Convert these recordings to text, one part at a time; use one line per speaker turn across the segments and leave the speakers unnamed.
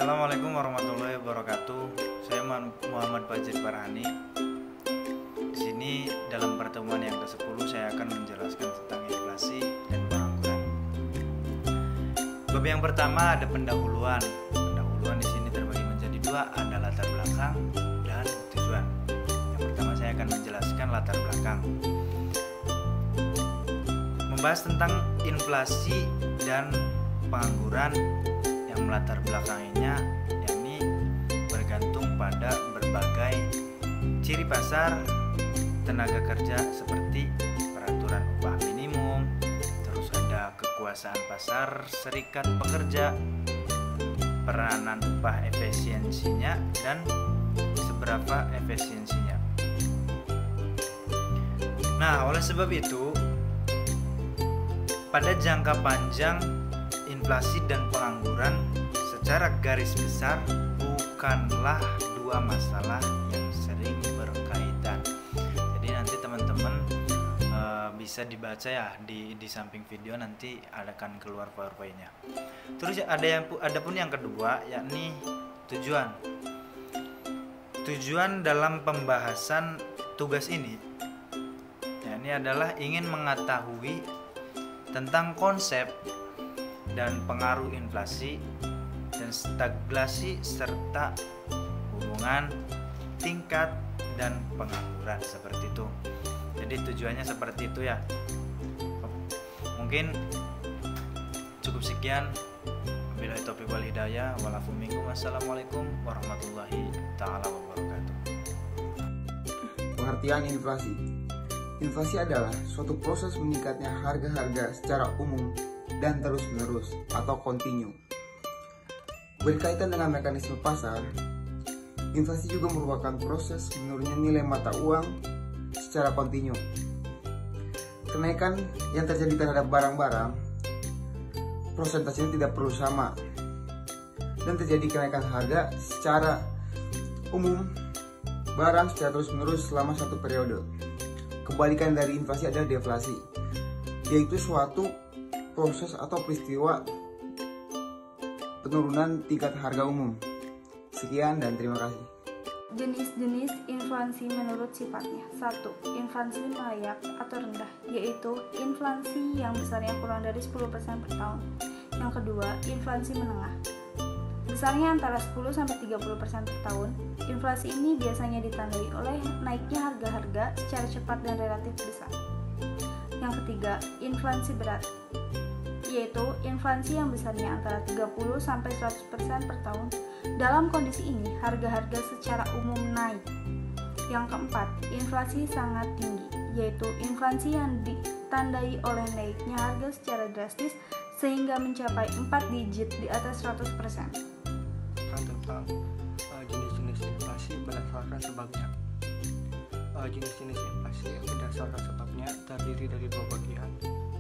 Assalamualaikum warahmatullahi wabarakatuh. Saya Muhammad Fajri Farhani. Di sini dalam pertemuan yang ke-10 saya akan menjelaskan tentang inflasi dan pengangguran. Bab yang pertama ada pendahuluan. Pendahuluan di sini terbagi menjadi dua, ada latar belakang dan tujuan. Yang pertama saya akan menjelaskan latar belakang. Membahas tentang inflasi dan pengangguran yang melatar belakanginya yakni bergantung pada berbagai ciri pasar tenaga kerja seperti peraturan upah minimum, terus ada kekuasaan pasar serikat pekerja, peranan upah efisiensinya, dan seberapa efisiensinya. Nah, oleh sebab itu pada jangka panjang inflasi dan pengangguran secara garis besar bukanlah dua masalah yang sering berkaitan. Jadi nanti teman-teman bisa dibaca ya di samping video, nanti akan keluar PowerPoint-nya. Terus ada pun yang kedua yakni tujuan. Tujuan dalam pembahasan tugas ini yakni adalah ingin mengetahui tentang konsep dan pengaruh inflasi dan stagflasi serta hubungan tingkat dan pengangguran, seperti itu. Jadi tujuannya seperti itu ya. Mungkin cukup sekian. Wabillahi taufiq wal hidayah. Wassalamualaikum warahmatullahi taala wabarakatuh.
Pengertian inflasi. Inflasi adalah suatu proses meningkatnya harga-harga secara umum dan terus-menerus atau kontinu. Berkaitan dengan mekanisme pasar, inflasi juga merupakan proses menurunnya nilai mata uang secara kontinu. Kenaikan yang terjadi terhadap barang-barang, persentasenya tidak perlu sama, dan terjadi kenaikan harga secara umum barang secara terus-menerus selama satu periode. Kebalikan dari inflasi adalah deflasi, yaitu suatu proses atau peristiwa penurunan tingkat harga umum. Sekian dan terima kasih.
Jenis-jenis inflasi menurut sifatnya. 1. Inflasi layak atau rendah, yaitu inflasi yang besarnya kurang dari 10% per tahun. Yang kedua, inflasi menengah, besarnya antara 10-30% per tahun. Inflasi ini biasanya ditandai oleh naiknya harga-harga secara cepat dan relatif besar. Yang ketiga, inflasi berat, yaitu inflasi yang besarnya antara 30-100% per tahun. Dalam kondisi ini, harga-harga secara umum naik. Yang keempat, inflasi sangat tinggi, yaitu inflasi yang ditandai oleh naiknya harga secara drastis sehingga mencapai 4 digit di atas 100%.
Tentang jenis-jenis inflasi berdasarkan sebabnya. Jenis-jenis inflasi berdasarkan sebabnya terdiri dari dua bagian.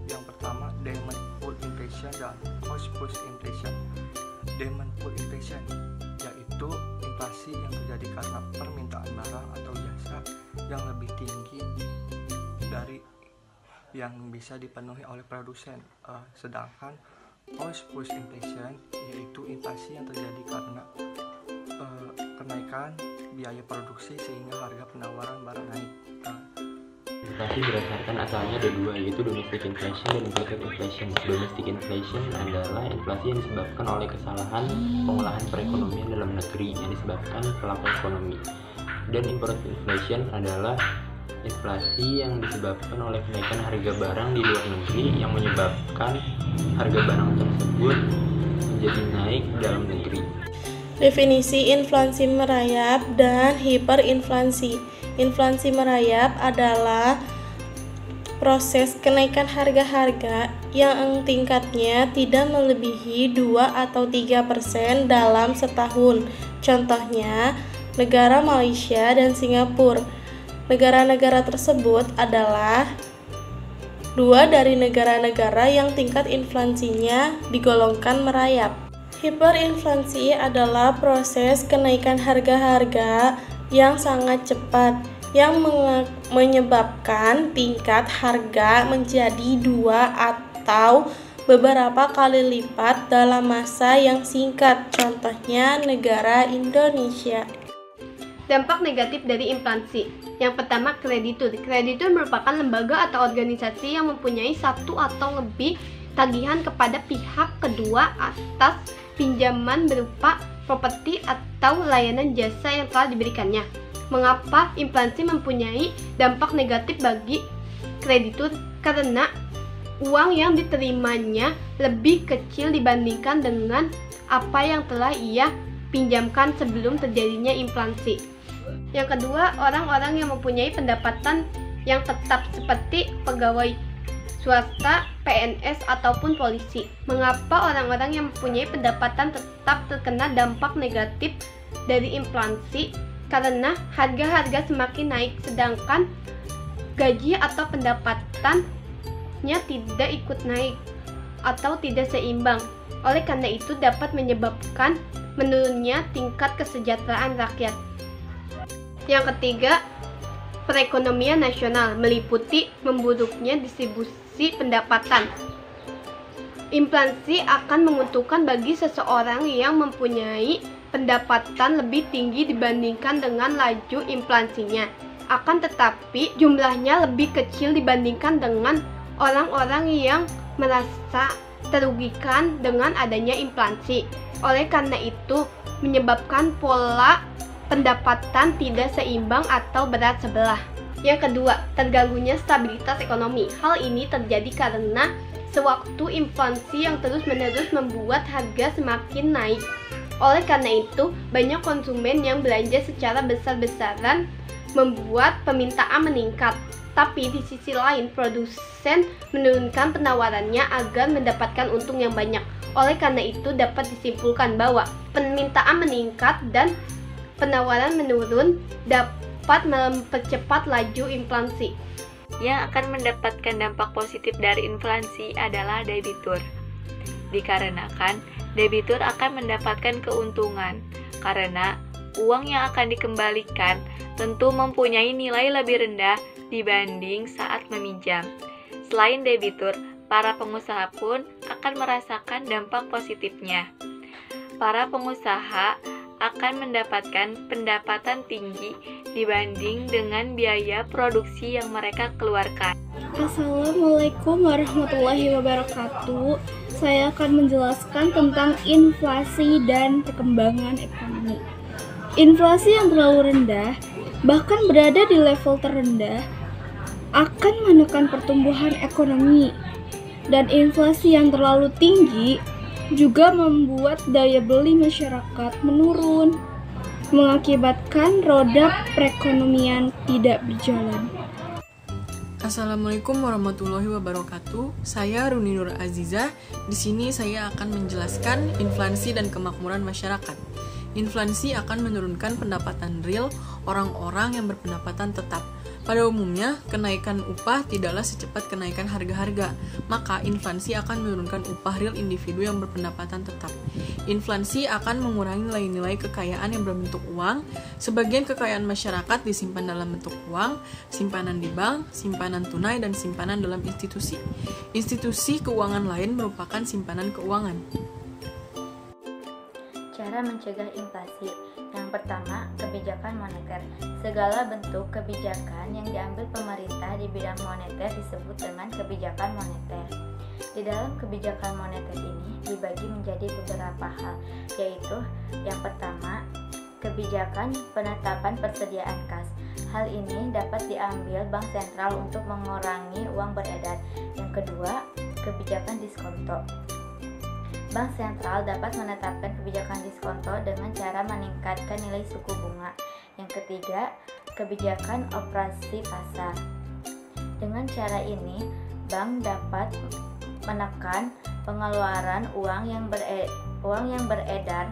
Yang pertama, demand pull inflation dan cost push inflation. Demand pull inflation yaitu inflasi yang terjadi karena permintaan barang atau jasa yang lebih tinggi dari yang bisa dipenuhi oleh produsen. Sedangkan cost push inflation yaitu inflasi yang terjadi karena kenaikan biaya produksi sehingga harga penawaran barang naik.
Inflasi berdasarkan asalnya ada dua, yaitu domestic inflation dan imported inflation. Domestic inflation adalah inflasi yang disebabkan oleh kesalahan pengolahan perekonomian dalam negeri yang disebabkan pelaku ekonomi. Dan imported inflation adalah inflasi yang disebabkan oleh kenaikan harga barang di luar negeri yang menyebabkan harga barang tersebut menjadi naik dalam negeri.
Definisi inflasi merayap dan hiperinflasi. Inflasi merayap adalah proses kenaikan harga-harga yang tingkatnya tidak melebihi 2 atau 3% dalam setahun. Contohnya, negara Malaysia dan Singapura. Negara-negara tersebut adalah dua dari negara-negara yang tingkat inflasinya digolongkan merayap. Hiperinflasi adalah proses kenaikan harga-harga yang sangat cepat yang menyebabkan tingkat harga menjadi 2 atau beberapa kali lipat dalam masa yang singkat. Contohnya negara Indonesia.
Dampak negatif dari inflasi. Yang pertama, kreditur. Kreditur merupakan lembaga atau organisasi yang mempunyai satu atau lebih tagihan kepada pihak kedua atas pinjaman berupa properti atau layanan jasa yang telah diberikannya. Mengapa inflasi mempunyai dampak negatif bagi kreditur? Karena uang yang diterimanya lebih kecil dibandingkan dengan apa yang telah ia pinjamkan sebelum terjadinya inflasi. Yang kedua, orang-orang yang mempunyai pendapatan yang tetap seperti pegawai swasta, PNS, ataupun polisi. Mengapa orang-orang yang mempunyai pendapatan tetap terkena dampak negatif dari inflasi? Karena harga-harga semakin naik, sedangkan gaji atau pendapatannya tidak ikut naik atau tidak seimbang. Oleh karena itu dapat menyebabkan menurunnya tingkat kesejahteraan rakyat. Yang ketiga, perekonomian nasional meliputi memburuknya distribusi pendapatan. Inflasi akan menguntungkan bagi seseorang yang mempunyai pendapatan lebih tinggi dibandingkan dengan laju inflasinya. Akan tetapi jumlahnya lebih kecil dibandingkan dengan orang-orang yang merasa terugikan dengan adanya inflasi. Oleh karena itu menyebabkan pola pendapatan tidak seimbang atau berat sebelah. Yang kedua, terganggunya stabilitas ekonomi. Hal ini terjadi karena sewaktu inflasi yang terus-menerus membuat harga semakin naik. Oleh karena itu, banyak konsumen yang belanja secara besar-besaran membuat permintaan meningkat. Tapi di sisi lain, produsen menurunkan penawarannya agar mendapatkan untung yang banyak. Oleh karena itu, dapat disimpulkan bahwa permintaan meningkat dan penawaran menurun dapat mempercepat laju inflasi.
Yang akan mendapatkan dampak positif dari inflasi adalah debitur. Dikarenakan debitur akan mendapatkan keuntungan karena uang yang akan dikembalikan tentu mempunyai nilai lebih rendah dibanding saat meminjam. Selain debitur, para pengusaha pun akan merasakan dampak positifnya. Para pengusaha akan mendapatkan pendapatan tinggi dibanding dengan biaya produksi yang mereka keluarkan.
Assalamualaikum warahmatullahi wabarakatuh. Saya akan menjelaskan tentang inflasi dan perkembangan ekonomi. Inflasi yang terlalu rendah, bahkan berada di level terendah, akan menekan pertumbuhan ekonomi. Dan inflasi yang terlalu tinggi juga membuat daya beli masyarakat menurun, mengakibatkan roda perekonomian tidak berjalan.
Assalamualaikum warahmatullahi wabarakatuh. Saya Runi Nur Aziza. Di sini saya akan menjelaskan inflasi dan kemakmuran masyarakat. Inflasi akan menurunkan pendapatan real orang-orang yang berpendapatan tetap. Pada umumnya, kenaikan upah tidaklah secepat kenaikan harga-harga, maka inflasi akan menurunkan upah real individu yang berpendapatan tetap. Inflasi akan mengurangi nilai-nilai kekayaan yang berbentuk uang. Sebagian kekayaan masyarakat disimpan dalam bentuk uang, simpanan di bank, simpanan tunai, dan simpanan dalam institusi. Institusi keuangan lain merupakan simpanan keuangan.
Cara mencegah inflasi. Yang pertama, kebijakan moneter. Segala bentuk kebijakan yang diambil pemerintah di bidang moneter disebut dengan kebijakan moneter. Di dalam kebijakan moneter ini dibagi menjadi beberapa hal, yaitu yang pertama, kebijakan penetapan persediaan kas. Hal ini dapat diambil bank sentral untuk mengurangi uang beredar. Yang kedua, kebijakan diskonto. Bank sentral dapat menetapkan kebijakan diskonto dengan cara meningkatkan nilai suku bunga. Yang ketiga, kebijakan operasi pasar. Dengan cara ini, bank dapat menekan pengeluaran uang yang beredar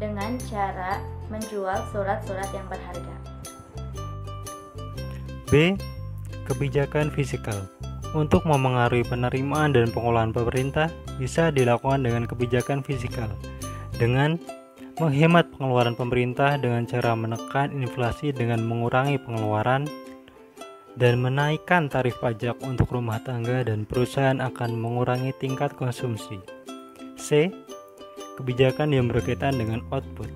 dengan cara menjual surat-surat yang berharga.
B. Kebijakan fiskal. Untuk memengaruhi penerimaan dan pengelolaan pemerintah bisa dilakukan dengan kebijakan fiskal, dengan menghemat pengeluaran pemerintah dengan cara menekan inflasi dengan mengurangi pengeluaran, dan menaikkan tarif pajak untuk rumah tangga dan perusahaan akan mengurangi tingkat konsumsi. C. Kebijakan yang berkaitan dengan output.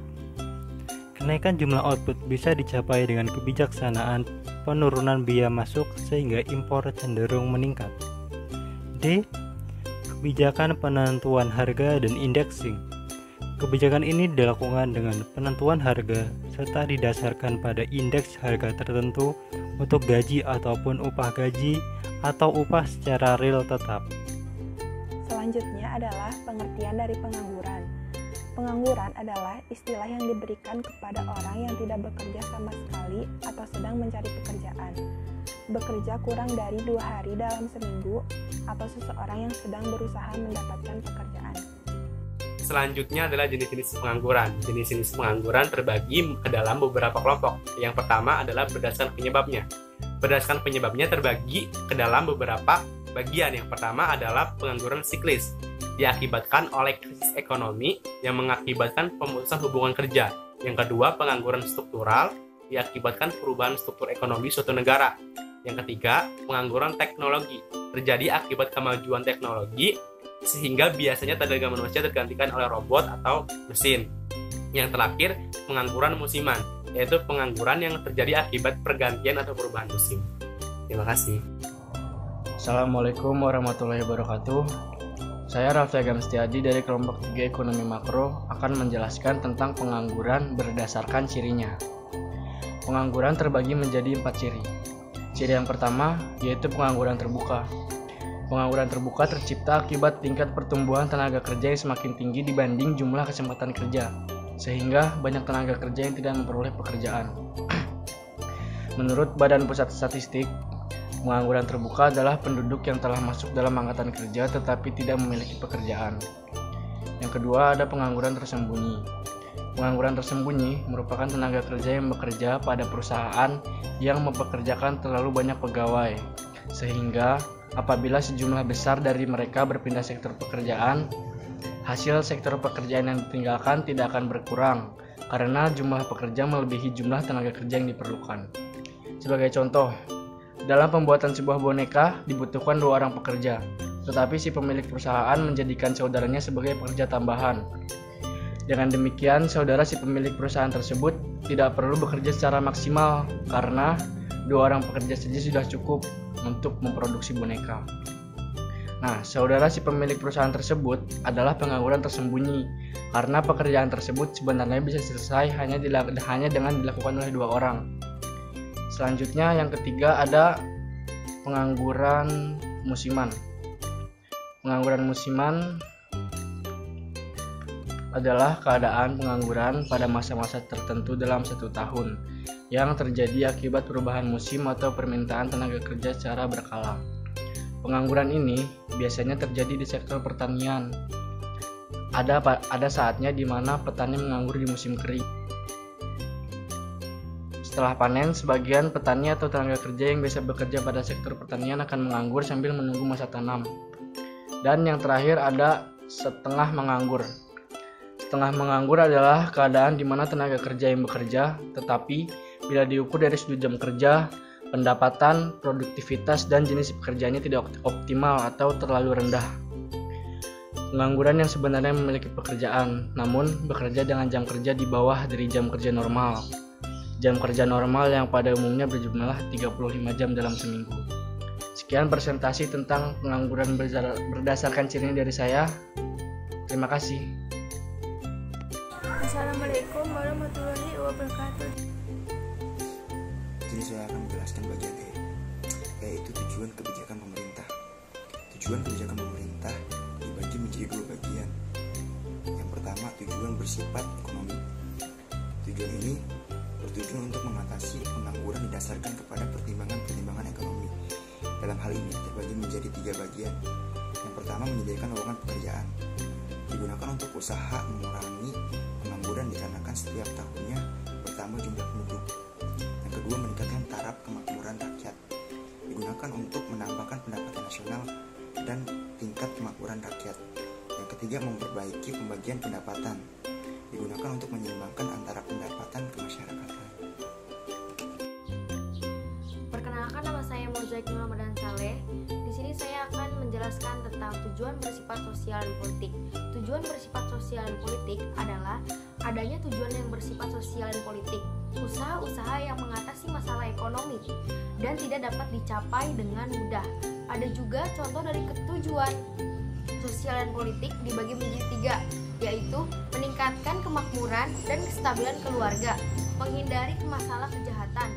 Kenaikan jumlah output bisa dicapai dengan kebijaksanaan penurunan biaya masuk sehingga impor cenderung meningkat. D. Kebijakan penentuan harga dan indexing. Kebijakan ini dilakukan dengan penentuan harga serta didasarkan pada indeks harga tertentu untuk gaji ataupun upah gaji atau upah secara real tetap.
Selanjutnya adalah pengertian dari pengangguran. Pengangguran adalah istilah yang diberikan kepada orang yang tidak bekerja sama sekali atau sedang mencari pekerjaan. Bekerja kurang dari 2 hari dalam seminggu atau seseorang yang sedang berusaha mendapatkan pekerjaan.
Selanjutnya adalah jenis-jenis pengangguran. Jenis-jenis pengangguran terbagi ke dalam beberapa kelompok. Yang pertama adalah berdasarkan penyebabnya. Berdasarkan penyebabnya terbagi ke dalam beberapa bagian. Yang pertama adalah pengangguran siklis, diakibatkan oleh krisis ekonomi yang mengakibatkan pemutusan hubungan kerja. Yang kedua, pengangguran struktural, diakibatkan perubahan struktur ekonomi suatu negara. Yang ketiga, pengangguran teknologi, terjadi akibat kemajuan teknologi sehingga biasanya tenaga manusia tergantikan oleh robot atau mesin. Yang terakhir, pengangguran musiman, yaitu pengangguran yang terjadi akibat pergantian atau perubahan musim. Terima kasih.
Assalamualaikum warahmatullahi wabarakatuh. Saya Raffi Agam Setiadi dari kelompok 3 Ekonomi Makro akan menjelaskan tentang pengangguran berdasarkan cirinya. Pengangguran terbagi menjadi 4 ciri. Ciri yang pertama yaitu pengangguran terbuka. Pengangguran terbuka tercipta akibat tingkat pertumbuhan tenaga kerja yang semakin tinggi dibanding jumlah kesempatan kerja, sehingga banyak tenaga kerja yang tidak memperoleh pekerjaan. Menurut Badan Pusat Statistik, pengangguran terbuka adalah penduduk yang telah masuk dalam angkatan kerja tetapi tidak memiliki pekerjaan. Yang kedua ada pengangguran tersembunyi. Pengangguran tersembunyi merupakan tenaga kerja yang bekerja pada perusahaan yang mempekerjakan terlalu banyak pegawai, sehingga apabila sejumlah besar dari mereka berpindah sektor pekerjaan, hasil sektor pekerjaan yang ditinggalkan tidak akan berkurang karena jumlah pekerja melebihi jumlah tenaga kerja yang diperlukan. Sebagai contoh, dalam pembuatan sebuah boneka dibutuhkan 2 orang pekerja, tetapi si pemilik perusahaan menjadikan saudaranya sebagai pekerja tambahan. Dengan demikian, saudara si pemilik perusahaan tersebut tidak perlu bekerja secara maksimal karena 2 orang pekerja saja sudah cukup untuk memproduksi boneka. Nah, saudara si pemilik perusahaan tersebut adalah pengangguran tersembunyi karena pekerjaan tersebut sebenarnya bisa selesai hanya dengan dilakukan oleh 2 orang. Selanjutnya yang ketiga ada pengangguran musiman. Pengangguran musiman adalah keadaan pengangguran pada masa-masa tertentu dalam 1 tahun yang terjadi akibat perubahan musim atau permintaan tenaga kerja secara berkala. Pengangguran ini biasanya terjadi di sektor pertanian. Ada saatnya di mana petani menganggur di musim kering. Setelah panen, sebagian petani atau tenaga kerja yang biasa bekerja pada sektor pertanian akan menganggur sambil menunggu masa tanam. Dan yang terakhir ada setengah menganggur. Setengah menganggur adalah keadaan di mana tenaga kerja yang bekerja, tetapi bila diukur dari sudut jam kerja, pendapatan, produktivitas, dan jenis pekerjaannya tidak optimal atau terlalu rendah. Pengangguran yang sebenarnya memiliki pekerjaan, namun bekerja dengan jam kerja di bawah dari jam kerja normal. Jam kerja normal yang pada umumnya berjumlah 35 jam dalam seminggu. Sekian presentasi tentang pengangguran berdasarkan cirinya dari saya. Terima kasih.
Assalamualaikum warahmatullahi wabarakatuh.
Jadi saya akan menjelaskan bagian E, yaitu tujuan kebijakan pemerintah. Tujuan kebijakan pemerintah dibagi menjadi 2 bagian. Yang pertama, tujuan bersifat ekonomi. Tujuan ini bertujuan untuk mengatasi pengangguran didasarkan kepada pertimbangan-pertimbangan ekonomi. Dalam hal ini terbagi menjadi 3 bagian. Yang pertama, menyediakan lowongan pekerjaan. Digunakan untuk usaha mengurangi pengangguran dikarenakan setiap tahunnya bertambah jumlah penduduk. Yang kedua, meningkatkan taraf kemakmuran rakyat. Digunakan untuk menambahkan pendapatan nasional dan tingkat kemakmuran rakyat. Yang ketiga, memperbaiki pembagian pendapatan. Digunakan untuk menyeimbangkan antara pendapatan kemasyarakatan.
Perkenalkan, nama saya menjelaskan tentang tujuan bersifat sosial dan politik. Tujuan bersifat sosial dan politik adalah adanya tujuan yang bersifat sosial dan politik, usaha-usaha yang mengatasi masalah ekonomi dan tidak dapat dicapai dengan mudah. Ada juga contoh dari tujuan sosial dan politik dibagi menjadi 3, yaitu meningkatkan kemakmuran dan kestabilan keluarga, menghindari masalah kejahatan,